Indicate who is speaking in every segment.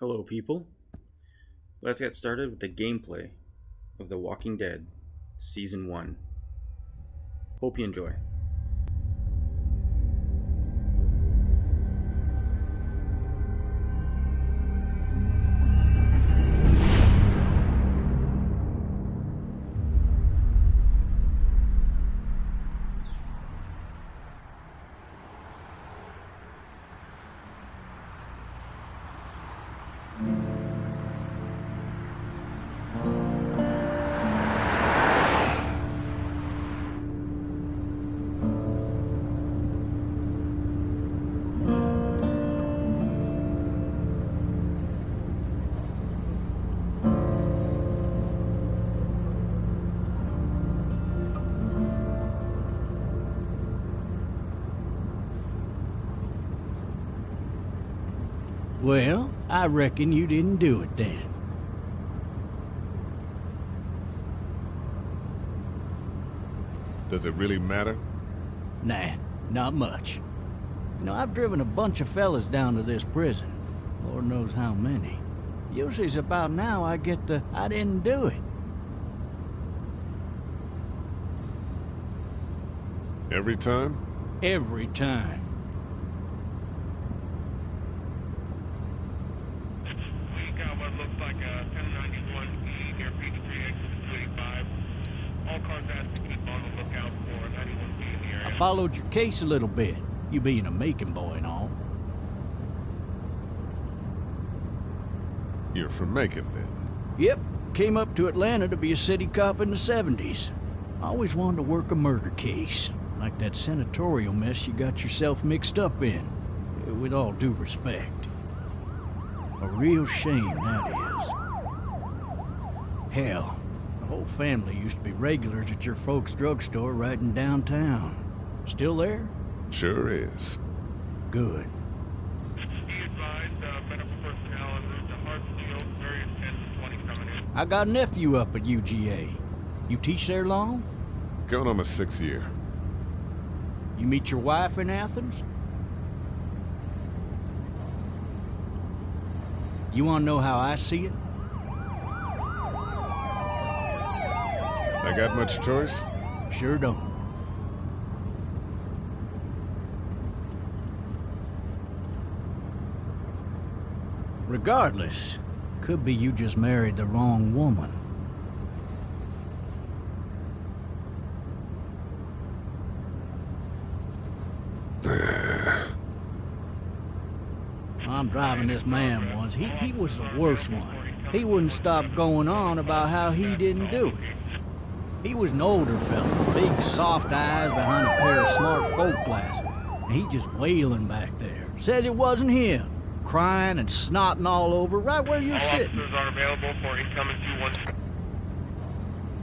Speaker 1: Hello, people. Let's get started with the gameplay of The Walking Dead Season 1. Hope you enjoy.
Speaker 2: Well, I reckon you didn't do it then.
Speaker 3: Does it really matter?
Speaker 2: Nah, not much. I've driven a bunch of fellas down to this prison. Lord knows how many. Usually it's about now I get the I didn't do it.
Speaker 3: Every time?
Speaker 2: Every time.
Speaker 4: We got what looks like a 1091E near Peachtree exit 285. All cars asked to keep on the lookout for 91B in the area.
Speaker 2: I followed your case a little bit, you being a Macon boy and all.
Speaker 3: You're from Macon, then?
Speaker 2: Yep, came up to Atlanta to be a city cop in the 70s. I always wanted to work a murder case, like that senatorial mess you got yourself mixed up in. With all due respect. A real shame, that is. Hell, the whole family used to be regulars at your folks' drugstore right in downtown. Still there?
Speaker 3: Sure is.
Speaker 2: Good.
Speaker 4: Be advised, medical personnel en route to Hartsfield, various 10 to 20 coming in.
Speaker 2: I got a nephew up at UGA. You teach there long?
Speaker 3: Going on my 6th year.
Speaker 2: You meet your wife in Athens? You want to know how I see it?
Speaker 3: I got much choice?
Speaker 2: Sure don't. Regardless, could be you just married the wrong woman. I'm driving this man once. He was the worst one. He wouldn't stop going on about how he didn't do it. He was an older fella, big soft eyes behind a pair of smart folk glasses. And he just wailing back there. Says it wasn't him. Crying and snotting all over right where you're
Speaker 4: All
Speaker 2: sitting.
Speaker 4: officers are available for incoming 2-1.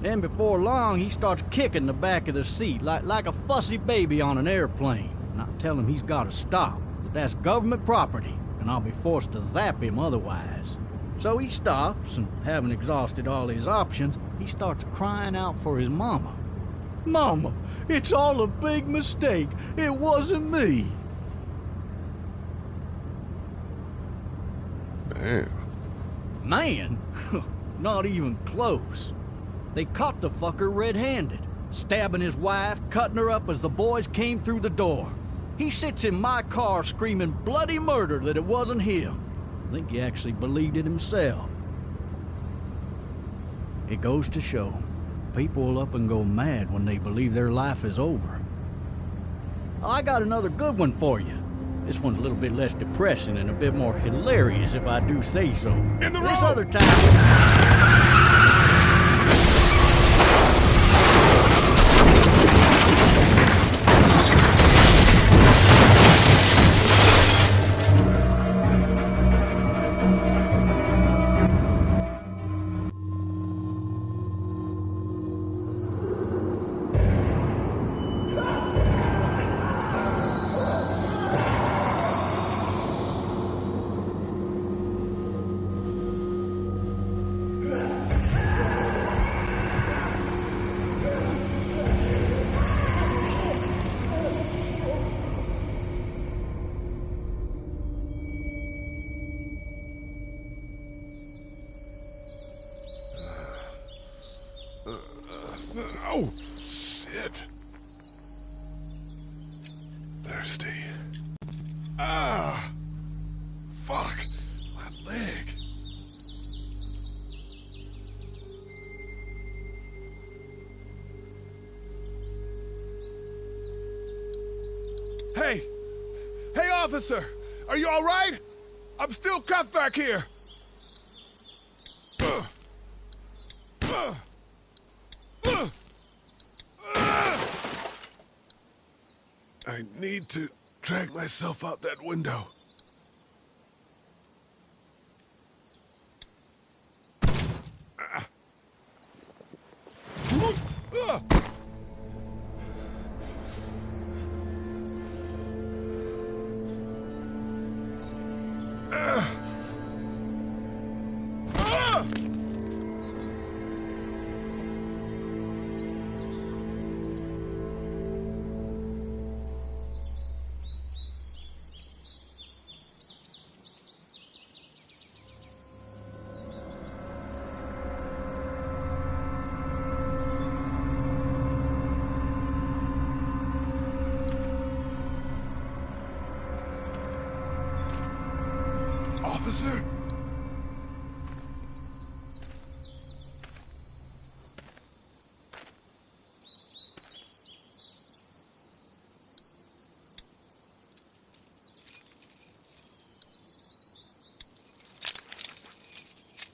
Speaker 2: Then before long, he starts kicking the back of the seat like a fussy baby on an airplane. And I tell him he's got to stop, that that's government property, and I'll be forced to zap him otherwise. So he stops, and having exhausted all his options, he starts crying out for his mama. Mama, it's all a big mistake. It wasn't me.
Speaker 3: Man.
Speaker 2: Man? Not even close. They caught the fucker red-handed, stabbing his wife, cutting her up as the boys came through the door. He sits in my car screaming bloody murder that it wasn't him. I think he actually believed it himself. It goes to show, people will up and go mad when they believe their life is over. I got another good one for you. This one's a little bit less depressing and a bit more hilarious, if I do say so.
Speaker 3: In the
Speaker 2: This
Speaker 3: road!
Speaker 2: other time...
Speaker 3: thirsty. Ah! Fuck! My leg! Hey! Hey, officer! Are you alright? I'm still cuffed back here! I need to drag myself out that window. Officer?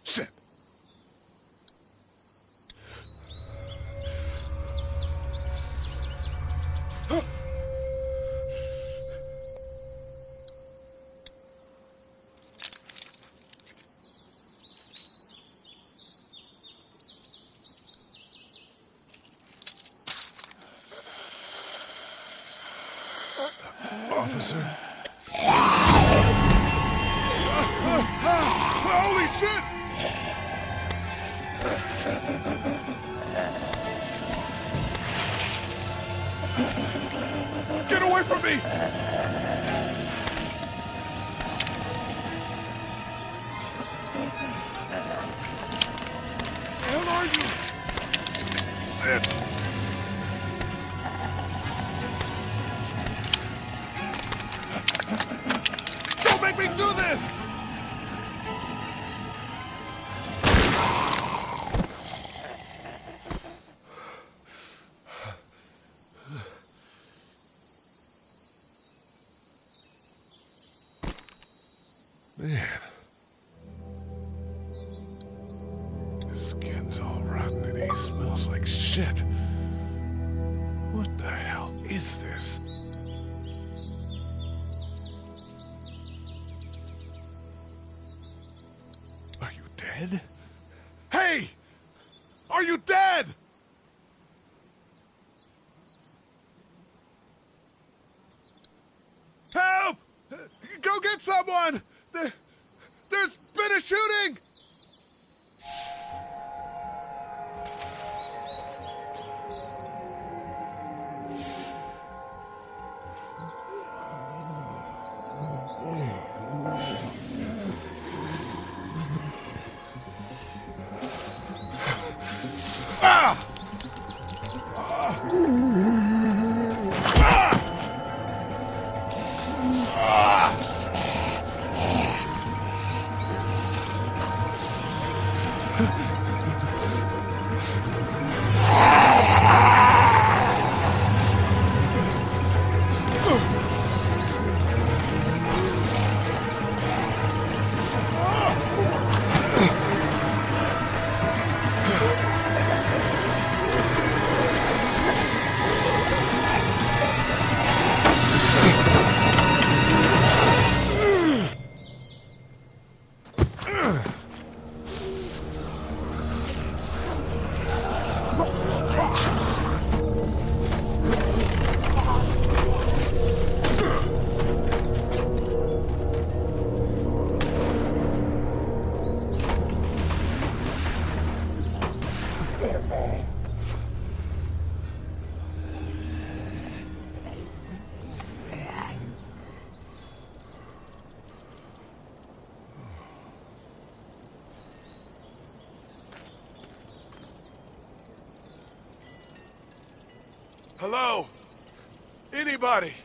Speaker 3: Shit. Officer? Holy shit! Get away from me! Where the hell are you? Shit! Don't make me do this! Man. His skin's all rotten and he smells like shit. What the hell is this? Are you dead? Hey! Are you dead? Help! Go get someone! There's been a shooting! Ah! Hello? Anybody?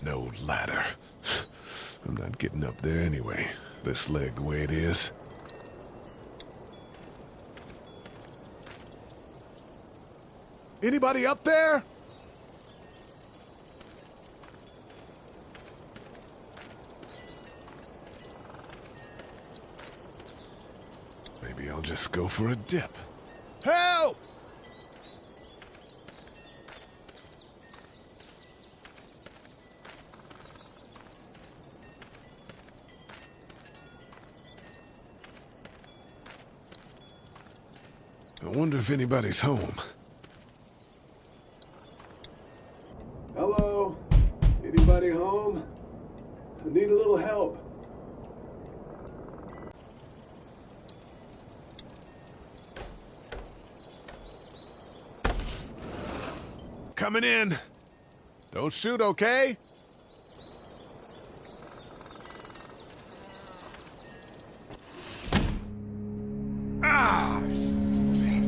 Speaker 3: No ladder. I'm not getting up there anyway. This leg the way it is. Anybody up there? Maybe I'll just go for a dip. Help! I wonder if anybody's home.
Speaker 5: Hello? Anybody home? I need a little help.
Speaker 3: Coming in. Don't shoot, okay? Ah, shit.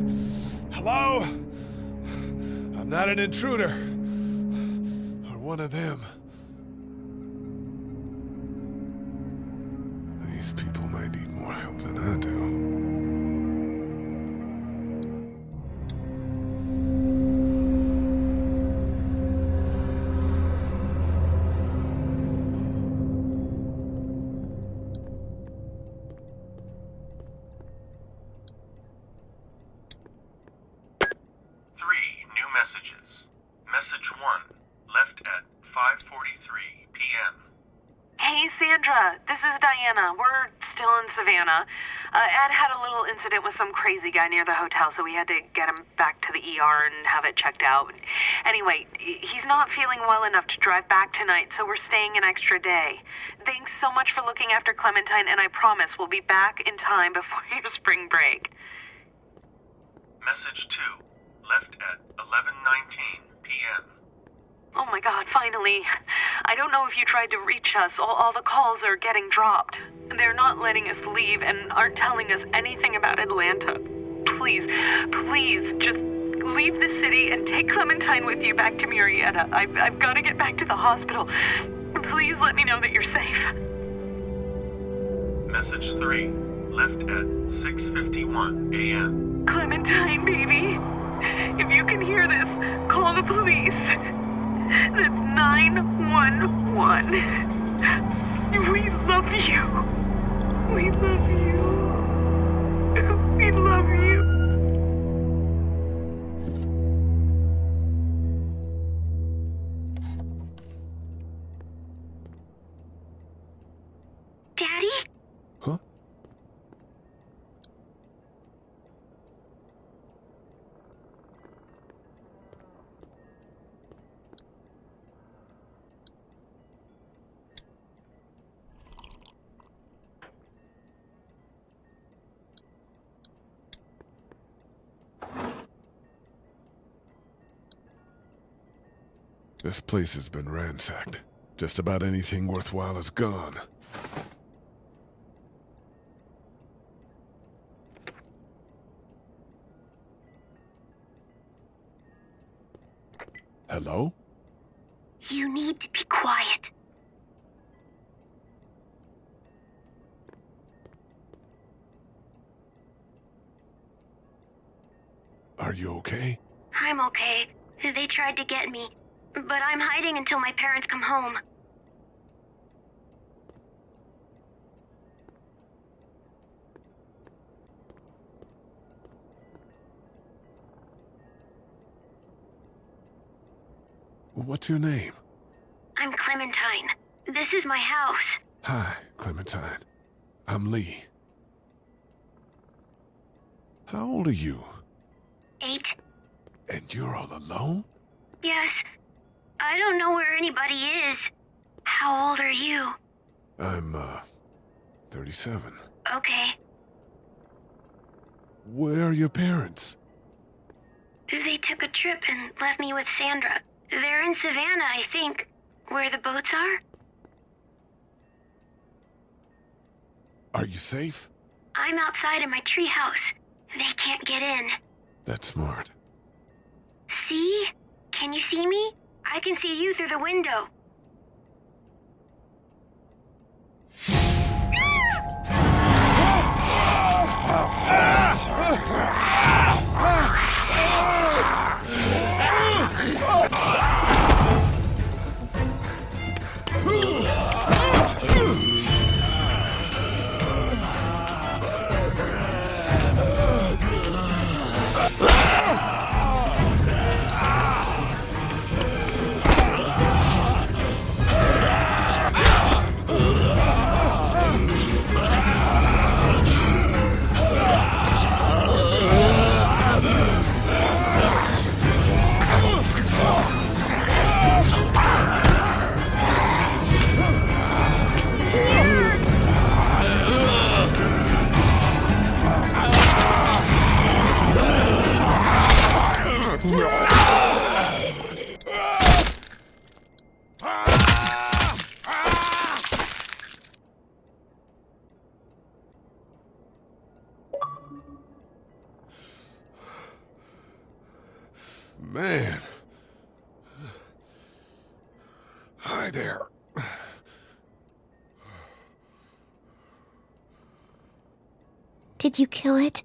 Speaker 3: Hello? I'm not an intruder. Or one of them. These people might need more help than I do.
Speaker 6: Messages. Message 1, left at 5:43 p.m.
Speaker 7: Hey, Sandra. This is Diana. We're still in Savannah. Ed had a little incident with some crazy guy near the hotel, so we had to get him back to the ER and have it checked out. Anyway, he's not feeling well enough to drive back tonight, so we're staying an extra day. Thanks so much for looking after Clementine, and I promise we'll be back in time before your spring break.
Speaker 6: Message 2, left at 11:19 p.m.
Speaker 7: Oh my God, finally. I don't know if you tried to reach us. All the calls are getting dropped. They're not letting us leave and aren't telling us anything about Atlanta. Please, just leave the city and take Clementine with you back to Murrieta. I've got to get back to the hospital. Please let me know that you're safe.
Speaker 6: Message 3, left at 6:51 a.m.
Speaker 7: Clementine, baby. If you can hear this, call the police. That's 911. We love you. We love you. We love you.
Speaker 8: Daddy?
Speaker 3: Huh? This place has been ransacked. Just about anything worthwhile is gone. Hello?
Speaker 8: You need to be quiet.
Speaker 3: Are you okay?
Speaker 8: I'm okay. They tried to get me, but I'm hiding until my parents come home.
Speaker 3: What's your name?
Speaker 8: I'm Clementine. This is my house.
Speaker 3: Hi, Clementine. I'm Lee. How old are you?
Speaker 8: 8.
Speaker 3: And you're all alone?
Speaker 8: Yes. I don't know where anybody is. How old are you?
Speaker 3: I'm, 37.
Speaker 8: Okay.
Speaker 3: Where are your parents?
Speaker 8: They took a trip and left me with Sandra. They're in Savannah, I think. Where the boats are?
Speaker 3: Are you safe?
Speaker 8: I'm outside in my treehouse. They can't get in.
Speaker 3: That's smart.
Speaker 8: See? Can you see me? I can see you through the window.
Speaker 3: Man. Hi there.
Speaker 8: Did you kill it?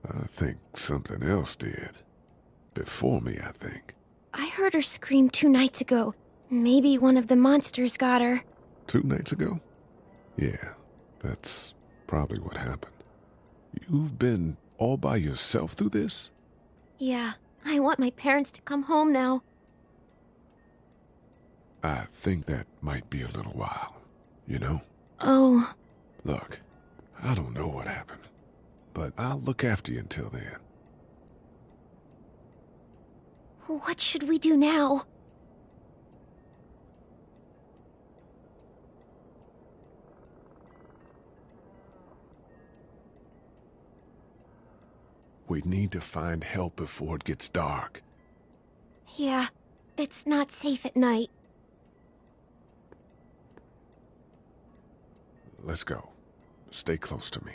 Speaker 3: I think something else did. Before me, I think.
Speaker 8: I heard her scream 2 nights ago. Maybe one of the monsters got her.
Speaker 3: 2 nights ago? Yeah, that's probably what happened. You've been all by yourself through this?
Speaker 8: Yeah, I want my parents to come home now.
Speaker 3: I think that might be a little while, you know?
Speaker 8: Oh.
Speaker 3: Look, I don't know what happened, but I'll look after you until then.
Speaker 8: What should we do now?
Speaker 3: We need to find help before it gets dark.
Speaker 8: Yeah, it's not safe at night.
Speaker 3: Let's go. Stay close to me.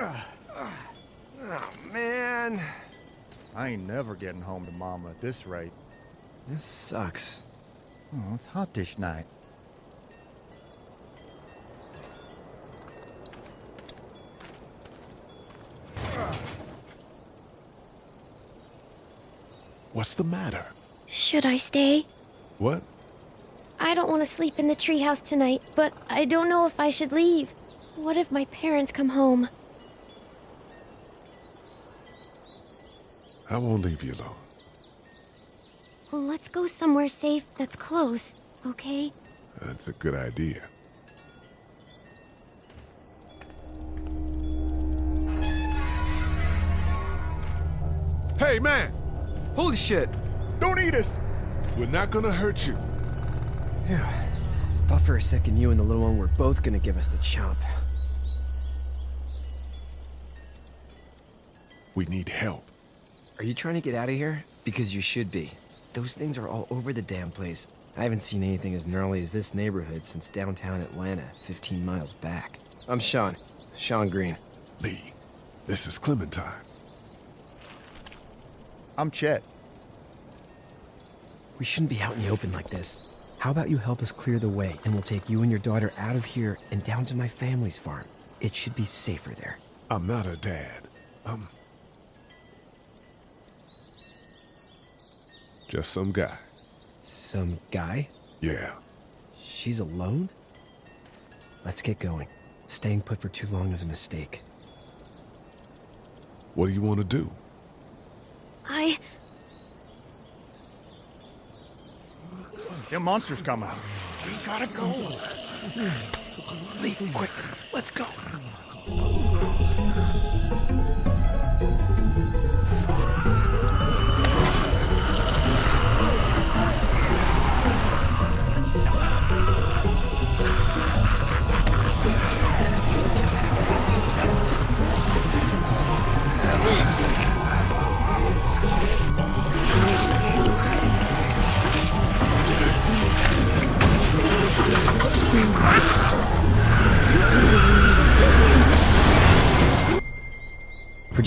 Speaker 9: Oh, man.
Speaker 2: I ain't never getting home to Mama at this rate.
Speaker 9: This sucks.
Speaker 2: Oh, it's hot dish night.
Speaker 3: What's the matter?
Speaker 8: Should I stay?
Speaker 3: What?
Speaker 8: I don't want to sleep in the treehouse tonight, but I don't know if I should leave. What if my parents come home?
Speaker 3: I won't leave you alone.
Speaker 8: Well, let's go somewhere safe that's close, okay?
Speaker 3: That's a good idea. Hey, man!
Speaker 9: Holy shit!
Speaker 3: Don't eat us! We're not gonna hurt you.
Speaker 9: Yeah. Thought for a second you and the little one were both gonna give us the chomp.
Speaker 3: We need help.
Speaker 9: Are you trying to get out of here? Because you should be. Those things are all over the damn place. I haven't seen anything as gnarly as this neighborhood since downtown Atlanta, 15 miles back. I'm Sean. Sean Green.
Speaker 3: Lee, this is Clementine.
Speaker 2: I'm Chet.
Speaker 9: We shouldn't be out in the open like this. How about you help us clear the way, and we'll take you and your daughter out of here and down to my family's farm. It should be safer there.
Speaker 3: I'm not her dad. Just some guy.
Speaker 9: Some guy?
Speaker 3: Yeah.
Speaker 9: She's alone? Let's get going. Staying put for too long is a mistake.
Speaker 3: What do you want to do?
Speaker 2: Them monsters coming.
Speaker 9: We gotta go. Lee, quick, let's go.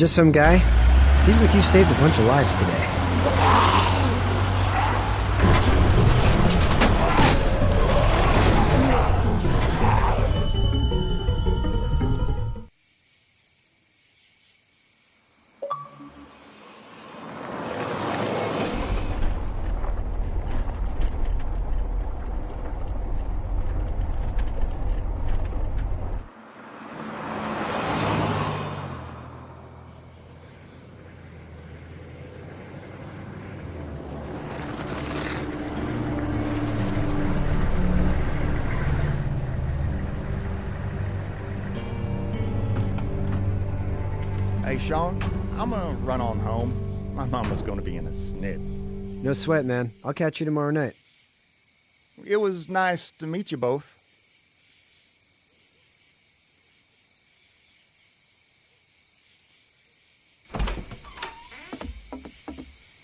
Speaker 9: just some guy? Seems like you saved a bunch of lives today.
Speaker 10: Hey, Sean, I'm gonna run on home. My mama's gonna be in a snit.
Speaker 9: No sweat, man. I'll catch you tomorrow night.
Speaker 10: It was nice to meet you both.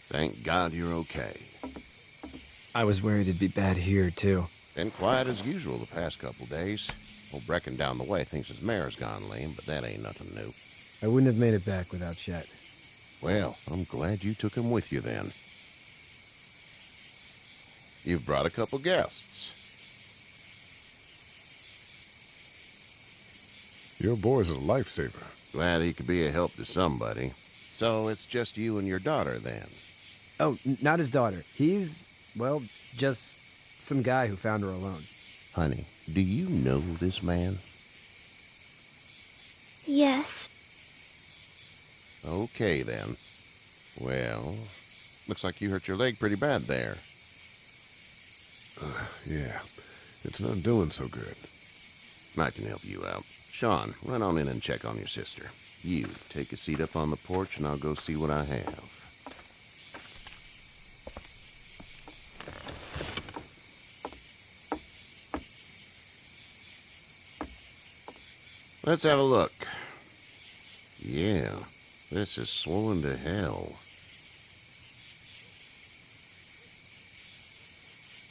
Speaker 11: Thank God you're okay.
Speaker 9: I was worried it'd be bad here, too.
Speaker 11: Been quiet as usual the past couple days. Old Brecken down the way thinks his mare's gone lame, but that ain't nothing new.
Speaker 9: I wouldn't have made it back without Chet.
Speaker 11: Well, I'm glad you took him with you then. You've brought a couple guests.
Speaker 3: Your boy's a lifesaver.
Speaker 11: Glad he could be a help to somebody. So it's just you and your daughter then?
Speaker 9: Oh, not his daughter. He's, well, just some guy who found her alone.
Speaker 11: Honey, do you know this man?
Speaker 8: Yes.
Speaker 11: Okay, then. Well, looks like you hurt your leg pretty bad there.
Speaker 3: Yeah, it's not doing so good.
Speaker 11: I can help you out. Sean, run on in and check on your sister. You, take a seat up on the porch and I'll go see what I have. Let's have a look. Yeah, this is swollen to hell.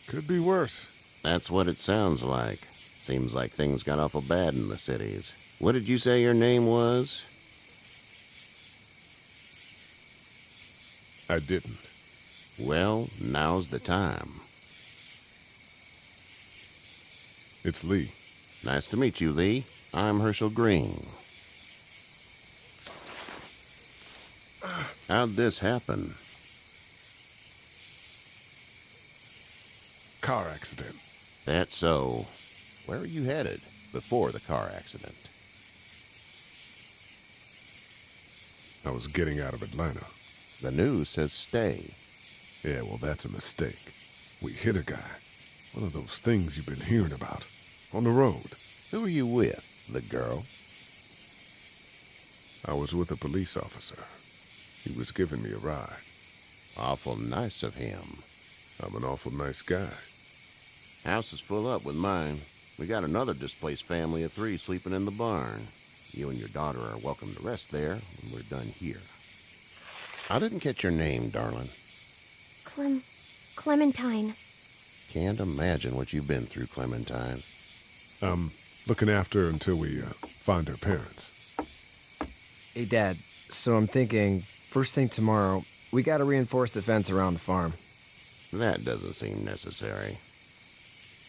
Speaker 3: Could be worse.
Speaker 11: That's what it sounds like. Seems like things got awful bad in the cities. What did you say your name was?
Speaker 3: I didn't.
Speaker 11: Well, now's the time.
Speaker 3: It's Lee.
Speaker 11: Nice to meet you, Lee. I'm Herschel Green. How'd this happen?
Speaker 3: Car accident.
Speaker 11: That's so. Where are you headed before the car accident?
Speaker 3: I was getting out of Atlanta.
Speaker 11: The news says stay.
Speaker 3: Yeah, well, that's a mistake. We hit a guy. One of those things you've been hearing about. On the road.
Speaker 11: Who are you with? The girl?
Speaker 3: I was with a police officer. He was giving me a ride.
Speaker 11: Awful nice of him.
Speaker 3: I'm an awful nice guy.
Speaker 11: House is full up with mine. We got another displaced family of 3 sleeping in the barn. You and your daughter are welcome to rest there when we're done here. I didn't catch your name, darling.
Speaker 8: Clementine.
Speaker 11: Can't imagine what you've been through, Clementine.
Speaker 3: Looking after her until we find her parents.
Speaker 9: Hey, Dad, so I'm thinking, first thing tomorrow, we gotta reinforce the fence around the farm.
Speaker 11: That doesn't seem necessary.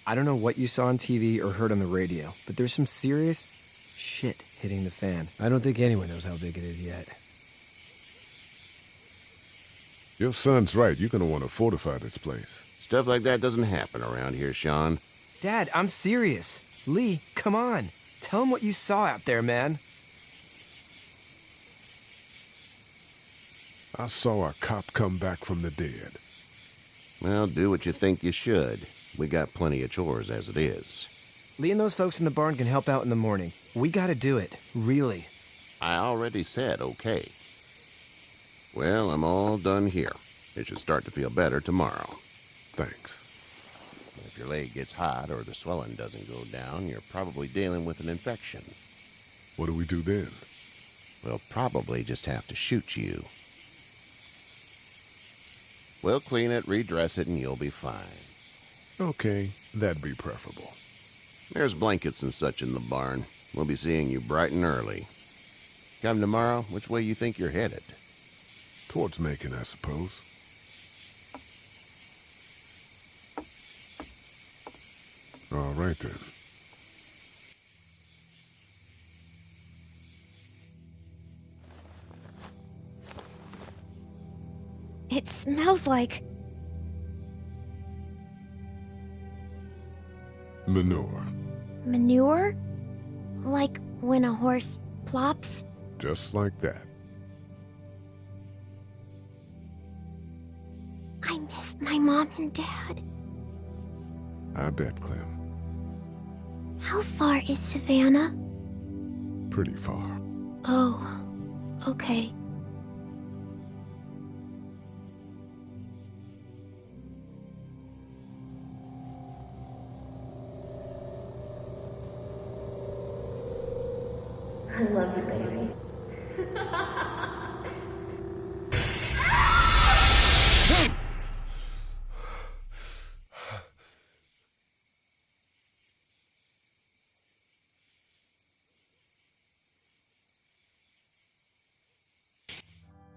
Speaker 9: I don't know what you saw on TV or heard on the radio, but there's some serious shit hitting the fan. I don't think anyone knows how big it is yet.
Speaker 3: Your son's right. You're gonna want to fortify this place.
Speaker 11: Stuff like that doesn't happen around here, Sean.
Speaker 9: Dad, I'm serious. Lee, come on. Tell him what you saw out there, man.
Speaker 3: I saw a cop come back from the dead.
Speaker 11: Well, do what you think you should. We got plenty of chores as it is.
Speaker 9: Lee and those folks in the barn can help out in the morning. We gotta do it. Really.
Speaker 11: I already said okay. Well, I'm all done here. It should start to feel better tomorrow.
Speaker 3: Thanks.
Speaker 11: If your leg gets hot or the swelling doesn't go down, you're probably dealing with an infection.
Speaker 3: What do we do then?
Speaker 11: We'll probably just have to shoot you. We'll clean it, redress it, and you'll be fine.
Speaker 3: Okay, that'd be preferable.
Speaker 11: There's blankets and such in the barn. We'll be seeing you bright and early. Come tomorrow, which way you think you're headed?
Speaker 3: Towards Macon, I suppose. All right, then.
Speaker 8: It smells like...
Speaker 3: Manure.
Speaker 8: manure? Like when a horse plops?
Speaker 3: Just like that.
Speaker 8: I missed my mom and dad.
Speaker 3: I bet, Clem.
Speaker 8: How far is Savannah?
Speaker 3: Pretty far.
Speaker 8: Oh, okay.
Speaker 12: I love you, baby.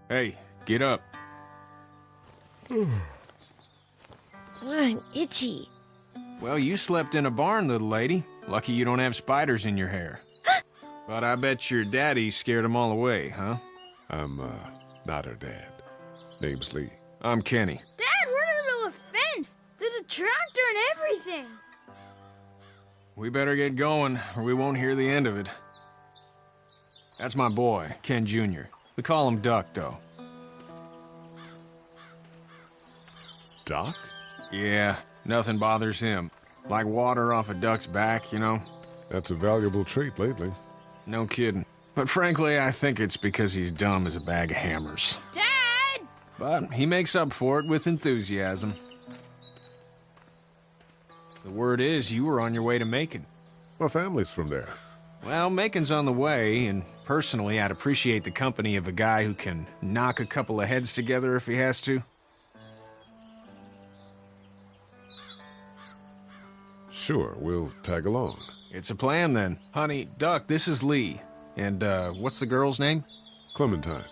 Speaker 13: Hey, get up.
Speaker 8: I'm itchy.
Speaker 13: Well, you slept in a barn, little lady. Lucky you don't have spiders in your hair. But I bet your daddy scared them all away, huh?
Speaker 3: I'm, not her dad. Name's Lee.
Speaker 13: I'm Kenny.
Speaker 12: Dad, we're in the middle of a fence. There's a tractor and everything.
Speaker 13: We better get going, or we won't hear the end of it. That's my boy, Ken Jr. We call him Duck, though.
Speaker 3: Doc?
Speaker 13: Yeah, nothing bothers him. Like water off a duck's back, you know?
Speaker 3: That's a valuable trait lately.
Speaker 13: No kidding. But frankly, I think it's because he's dumb as a bag of hammers.
Speaker 12: Dad!
Speaker 13: But he makes up for it with enthusiasm. The word is you were on your way to Macon.
Speaker 3: My family's from there.
Speaker 13: Well, Macon's on the way, and personally, I'd appreciate the company of a guy who can knock a couple of heads together if he has to.
Speaker 3: Sure, we'll tag along.
Speaker 13: It's a plan, then. Honey, Duck, this is Lee. And, what's the girl's name?
Speaker 3: Clementine.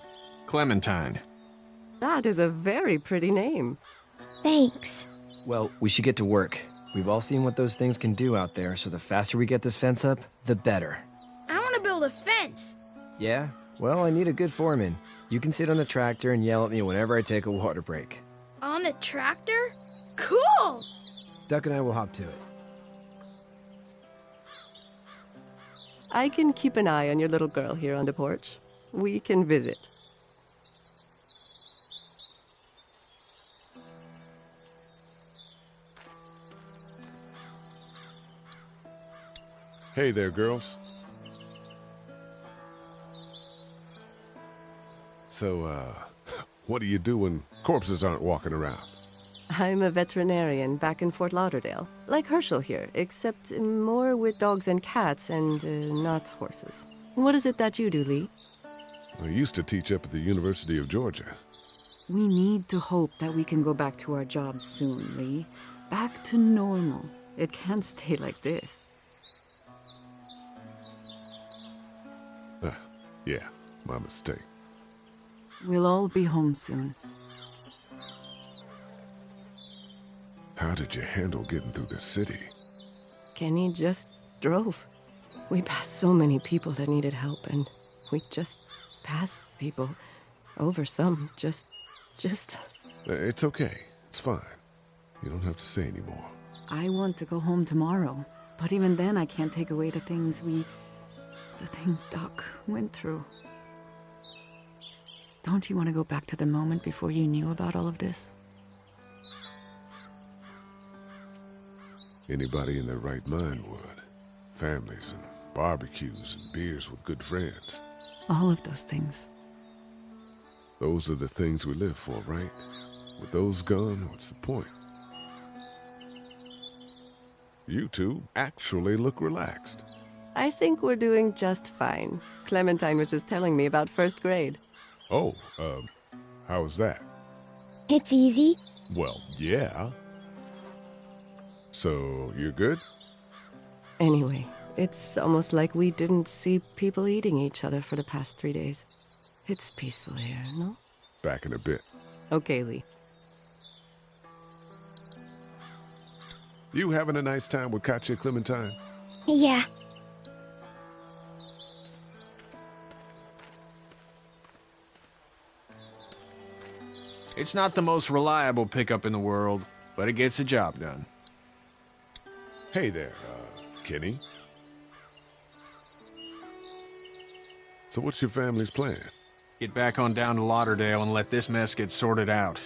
Speaker 13: Clementine.
Speaker 14: That is a very pretty name.
Speaker 8: Thanks.
Speaker 9: Well, we should get to work. We've all seen what those things can do out there, so the faster we get this fence up, the better.
Speaker 12: I want to build a fence.
Speaker 9: Yeah? Well, I need a good foreman. You can sit on the tractor and yell at me whenever I take a water break.
Speaker 12: On the tractor? Cool!
Speaker 9: Duck and I will hop to it.
Speaker 14: I can keep an eye on your little girl here on the porch. We can visit.
Speaker 3: Hey there, girls. So, what do you do when corpses aren't walking around?
Speaker 14: I'm a veterinarian back in Fort Lauderdale. Like Herschel here, except more with dogs and cats and not horses. What is it that you do, Lee?
Speaker 3: I used to teach up at the University of Georgia.
Speaker 15: We need to hope that we can go back to our jobs soon, Lee. Back to normal. It can't stay like this.
Speaker 3: Yeah, my mistake.
Speaker 15: We'll all be home soon.
Speaker 3: How did you handle getting through the city?
Speaker 14: Kenny just drove. We passed so many people that needed help, and we just passed people. Over some, just...
Speaker 3: It's okay. It's fine. You don't have to say anymore.
Speaker 15: I want to go home tomorrow, but even then I can't take away the things Doc went through. Don't you want to go back to the moment before you knew about all of this?
Speaker 3: Anybody in their right mind would. Families and barbecues and beers with good friends.
Speaker 15: All of those things.
Speaker 3: Those are the things we live for, right? With those gone, what's the point? You two actually look relaxed.
Speaker 14: I think we're doing just fine. Clementine was just telling me about first grade.
Speaker 3: Oh, how was that?
Speaker 8: It's easy.
Speaker 3: Well, yeah. So, you're good?
Speaker 14: Anyway, It's almost like we didn't see people eating each other for the past 3 days. It's peaceful here, no?
Speaker 3: Back in a bit.
Speaker 14: Okay, Lee.
Speaker 3: You having a nice time with Katjaa, Clementine?
Speaker 8: Yeah.
Speaker 13: It's not the most reliable pickup in the world, but it gets the job done.
Speaker 3: Hey there, Kenny. So what's your family's plan?
Speaker 13: Get back on down to Lauderdale and let this mess get sorted out.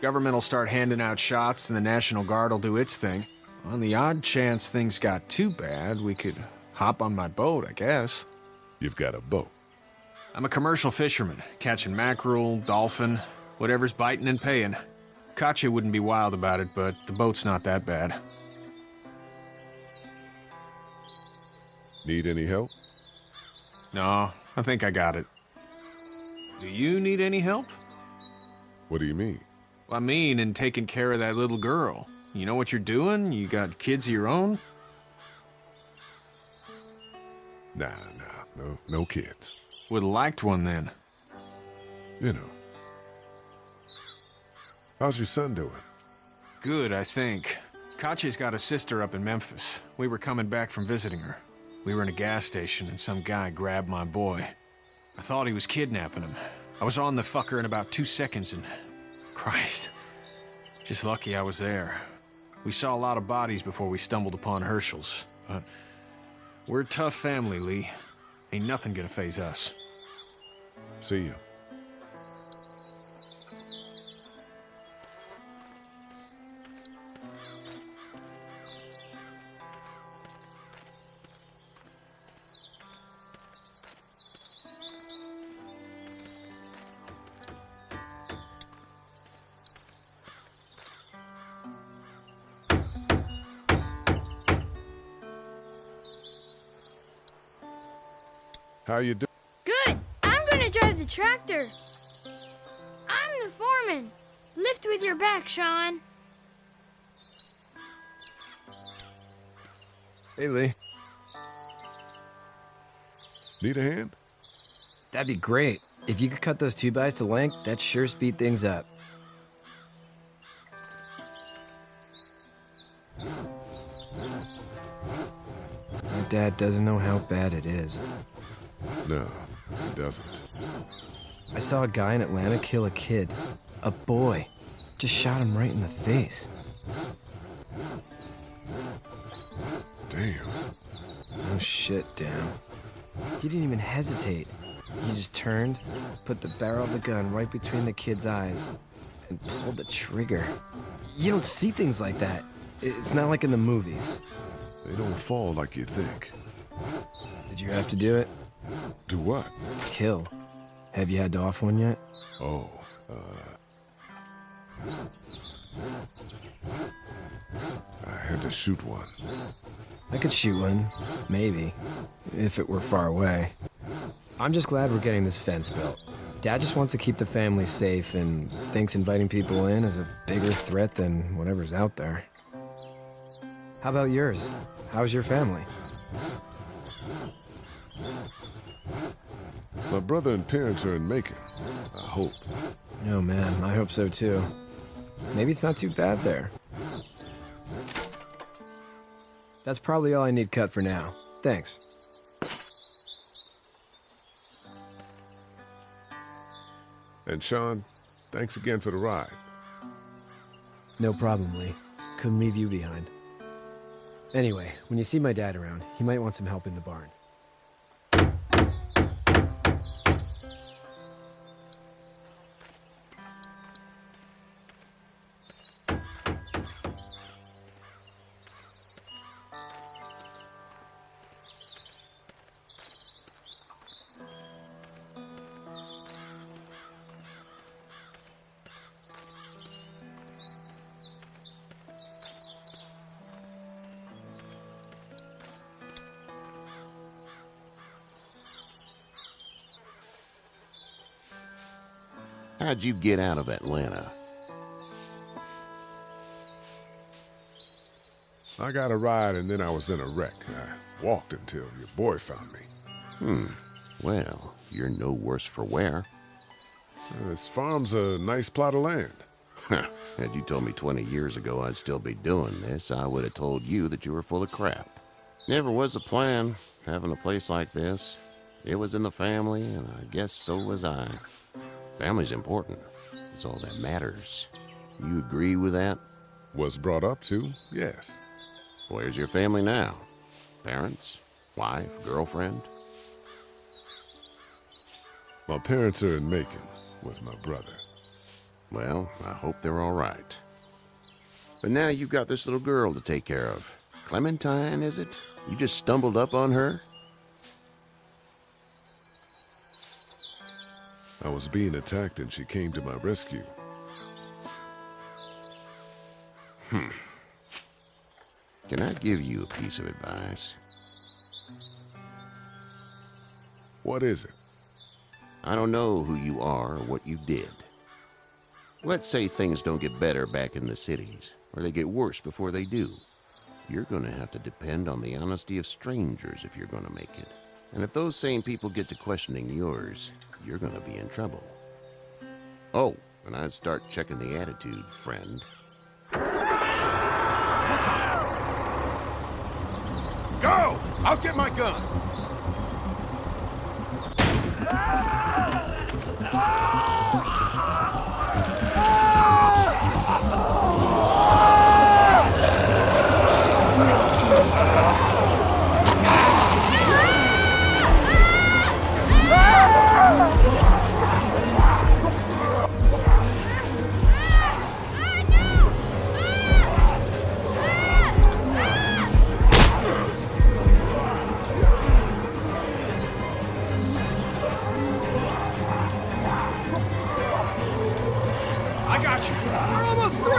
Speaker 13: Government will start handing out shots and the National Guard will do its thing. On the odd chance things got too bad, we could hop on my boat, I guess.
Speaker 3: You've got a boat?
Speaker 13: I'm a commercial fisherman, catching mackerel, dolphin, whatever's biting and paying. Katjaa wouldn't be wild about it, but the boat's not that bad.
Speaker 3: Need any help?
Speaker 13: No, I think I got it. Do you need any help?
Speaker 3: What do you mean?
Speaker 13: Well, I mean in taking care of that little girl. You know what you're doing? You got kids of your own?
Speaker 3: Nah, no kids.
Speaker 13: Would've liked one then.
Speaker 3: You know. How's your son doing?
Speaker 13: Good, I think. Katjaa's got a sister up in Memphis. We were coming back from visiting her. We were in a gas station and some guy grabbed my boy. I thought he was kidnapping him. I was on the fucker in about 2 seconds and... Christ. Just lucky I was there. We saw a lot of bodies before we stumbled upon Hershel's, but... We're a tough family, Lee. Ain't nothing gonna faze us.
Speaker 3: See you. How you doing?
Speaker 12: Good. I'm gonna drive the tractor. I'm the foreman. Lift with your back, Sean.
Speaker 9: Hey, Lee.
Speaker 3: Need a hand?
Speaker 9: That'd be great. If you could cut those 2x to length, that'd sure speed things up. My dad doesn't know how bad it is.
Speaker 3: No, he doesn't.
Speaker 9: I saw a guy in Atlanta kill a kid. A boy. Just shot him right in the face.
Speaker 3: Damn.
Speaker 9: No shit, Dan. He didn't even hesitate. He just turned, put the barrel of the gun right between the kid's eyes, and pulled the trigger. You don't see things like that. It's not like in the movies.
Speaker 3: They don't fall like you think.
Speaker 9: Did you have to do it?
Speaker 3: Do what?
Speaker 9: Kill. Have you had to off one yet?
Speaker 3: Oh, I had to shoot one.
Speaker 9: I could shoot one, maybe, if it were far away. I'm just glad we're getting this fence built. Dad just wants to keep the family safe and thinks inviting people in is a bigger threat than whatever's out there. How about yours? How's your family?
Speaker 3: My brother and parents are in Macon. I hope.
Speaker 9: Oh man, I hope so too. Maybe it's not too bad there. That's probably all I need cut for now. Thanks.
Speaker 3: And Sean, thanks again for the ride.
Speaker 9: No problem, Lee. Couldn't leave you behind. Anyway, when you see my dad around, he might want some help in the barn.
Speaker 11: How'd you get out of Atlanta?
Speaker 3: I got a ride and then I was in a wreck. walked until your boy found me.
Speaker 11: Well, you're no worse for wear.
Speaker 3: This farm's a nice plot of land.
Speaker 11: Had you told me 20 years ago I'd still be doing this, I would have told you that you were full of crap. Never was a plan, having a place like this. It was in the family, and I guess so was I. Family's important. It's all that matters. You agree with that?
Speaker 3: Was brought up to, yes.
Speaker 11: Where's your family now? Parents? Wife? Girlfriend?
Speaker 3: My parents are in Macon with my brother.
Speaker 11: Well, I hope they're all right. But now you've got this little girl to take care of. Clementine, is it? You just stumbled up on her?
Speaker 3: I was being attacked and she came to my rescue.
Speaker 11: Can I give you a piece of advice?
Speaker 3: What is it?
Speaker 11: I don't know who you are or what you did. Let's say things don't get better back in the cities, or they get worse before they do. You're going to have to depend on the honesty of strangers if you're going to make it. And if those same people get to questioning yours, you're going to be in trouble. Oh, and I'd start checking the attitude, friend.
Speaker 3: Go! I'll get my gun!
Speaker 16: I got you. We're almost through.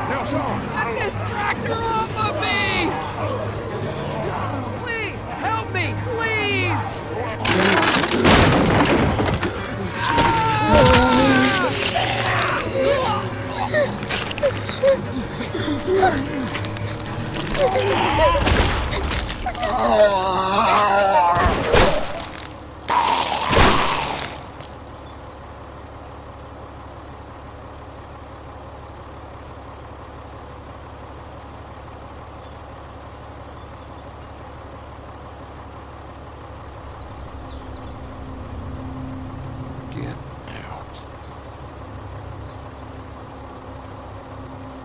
Speaker 3: Now, Sean.
Speaker 16: Get this tractor off of me. Please, help me,
Speaker 11: Get out.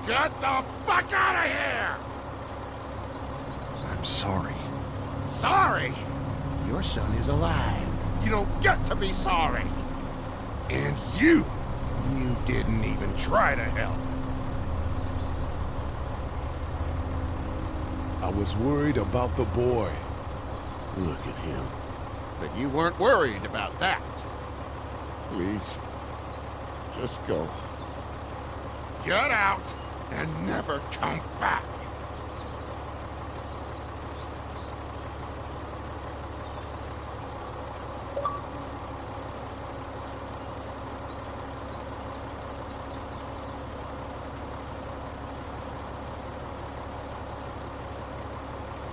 Speaker 3: Get the fuck out of here!
Speaker 13: I'm sorry.
Speaker 3: Sorry? Your son is alive. You don't get to be sorry. And you didn't even try to help. I was worried about the boy.
Speaker 11: Look at him.
Speaker 3: But you weren't worried about that. Please, just go. Get out and never come back.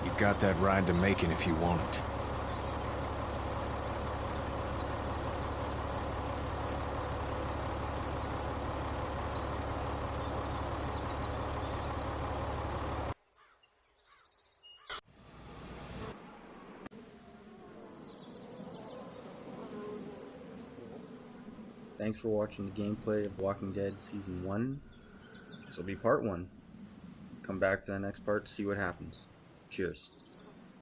Speaker 13: You've got that ride to Macon if you want it.
Speaker 1: Thanks for watching the gameplay of Walking Dead Season 1. This will be part 1. Come back for the next part to see what happens. Cheers.